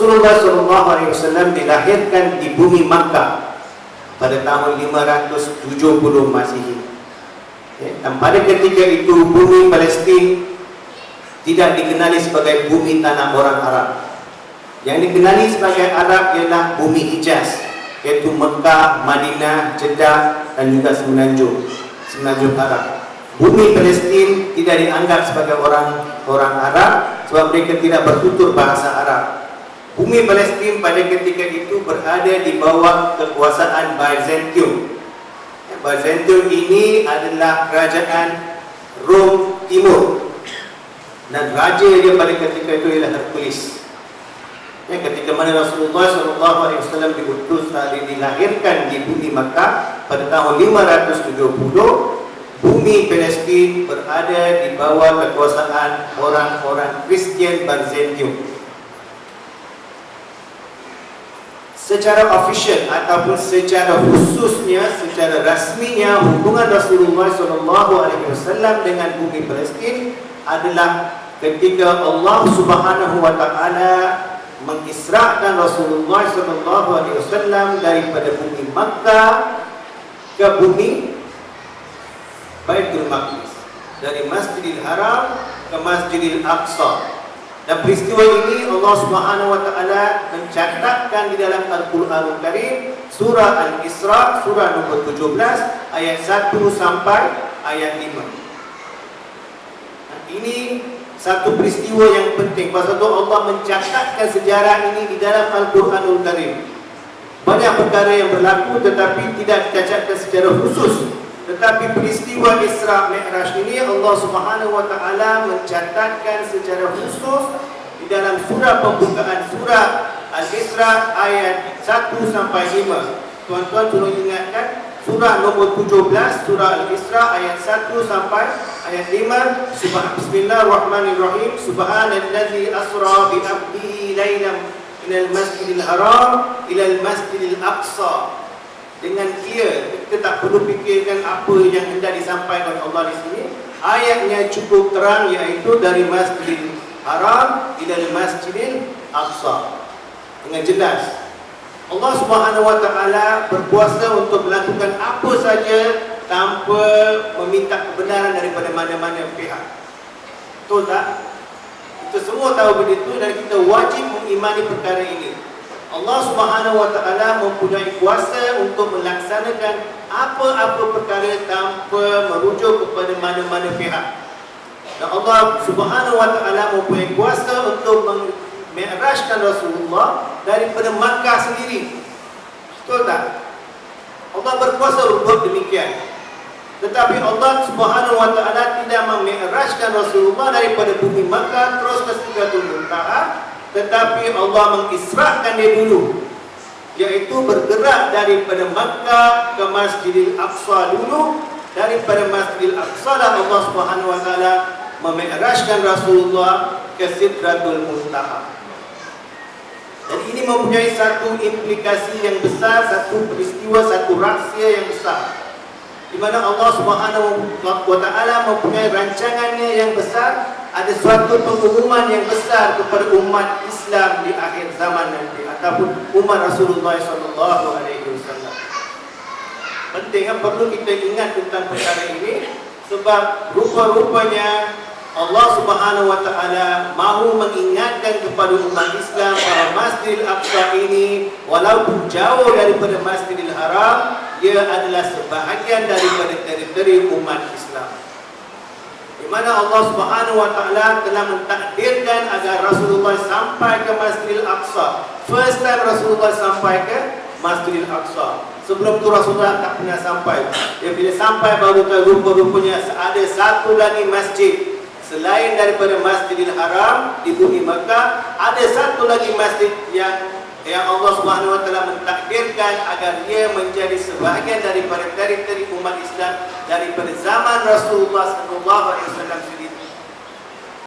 Rasulullah SAW dilahirkan di bumi Makkah pada tahun 570 Masehi. Dan pada ketika itu bumi Palestin tidak dikenali sebagai bumi tanah orang Arab. Yang dikenali sebagai Arab ialah bumi Hijaz, iaitu Mekah, Madinah, Jeddah dan juga Semenanjung Arab. Bumi Palestin tidak dianggap sebagai orang Arab sebab mereka tidak bertutur bahasa Arab. Bumi Palestin pada ketika itu berada di bawah kekuasaan Byzantium. Byzantium ini adalah kerajaan Rom Timur, dan raja dia pada ketika itu ialah Hercules. Ketika mana Rasulullah SAW diutus dilahirkan di bumi Makkah pada tahun 570, bumi Palestin berada di bawah kekuasaan orang-orang Kristian Byzantium. Secara official ataupun secara khususnya, secara rasminya, hubungan Rasulullah SAW dengan bumi Palestin adalah ketika Allah Subhanahu wa Ta'ala mengisrakan Rasulullah SAW daripada bumi Makkah ke bumi Baitul Maqdis, dari Masjidil Haram ke Masjidil Aqsa. Dan peristiwa ini Allah Subhanahu wa Ta'ala mencatatkan di dalam Al-Quranul Karim, surah Al-Isra, surah nombor 17 ayat 1 sampai ayat 5. Ini satu peristiwa yang penting. Pasal itu Allah mencatatkan sejarah ini di dalam Al-Quranul Karim. Banyak perkara yang berlaku tetapi tidak dicatatkan secara khusus. Tetapi peristiwa Isra Mi'raj ini Allah Subhanahu wa Ta'ala mencatatkan secara khusus di dalam surah pembukaan surah Al-Isra ayat 1 sampai 5. Tuan-tuan tolong ingatkan surah nombor 17, surah Al-Isra ayat 1 sampai ayat 5. Bismillahirrahmanirrahim. Subhanallazi asra bi 'abdihi lailan minal masjidil haram ilal masjidil aqsa. Dengan dia, kita tak perlu fikirkan apa yang hendak disampaikan Allah di sini. Ayatnya cukup terang, iaitu dari Masjidil Haram ila Masjidil Aqsa. Dengan jelas Allah Subhanahu wa Ta'ala berkuasa untuk melakukan apa saja tanpa meminta kebenaran daripada mana-mana pihak. Betul tak? Kita semua tahu begitu dan kita wajib mengimani perkara ini. Allah Subhanahu wa Ta'ala mempunyai kuasa untuk melaksanakan apa-apa perkara tanpa merujuk kepada mana-mana pihak. Dan Allah Subhanahu wa Ta'ala mempunyai kuasa untuk memi'rajkan Rasulullah daripada Makkah sendiri. Betul tak? Allah berkuasa untuk demikian. Tetapi Allah Subhanahu wa Ta'ala tidak memi'rajkan Rasulullah daripada bumi Makkah terus ke Sidratul Muntaha, tetapi Allah mengisrakan dia dulu, iaitu bergerak daripada Makkah ke Masjidil Aqsa dulu. Daripada Masjidil Aqsa lah Allah Subhanahu wa Ta'ala memi'rajkan Rasulullah ke Sidratul Muntaha. Dan ini mempunyai satu implikasi yang besar, satu peristiwa, satu rahsia yang besar, di mana Allah Subhanahu wa Ta'ala mempunyai rancangannya yang besar. Ada suatu pengumuman yang besar kepada umat Islam di akhir zaman nanti, ataupun umat Rasulullah SAW. Penting, perlu kita ingat tentang perkara ini, sebab rupa-rupanya Allah Subhanahu wa Ta'ala mahu mengingatkan kepada umat Islam bahawa Masjidil Aqsa ini walaupun jauh daripada Masjidil Haram, ia adalah sebahagian daripada teritori umat Islam, di mana Allah Subhanahu wa Ta'ala telah mentakdirkan agar Rasulullah sampai ke Masjidil Aqsa. First time Rasulullah sampai ke Masjidil Aqsa. Sebelum itu Rasulullah tak pernah sampai. Dia bila sampai baru tahu rupa-rupanya ada satu lagi masjid selain daripada Masjidil Haram di bumi Makkah. Ada satu lagi masjid yang Allah Subhanahu wa Ta'ala mentakdirkan agar dia menjadi sebahagian daripada teritori umat Islam daripada zaman Rasulullah SAW sendiri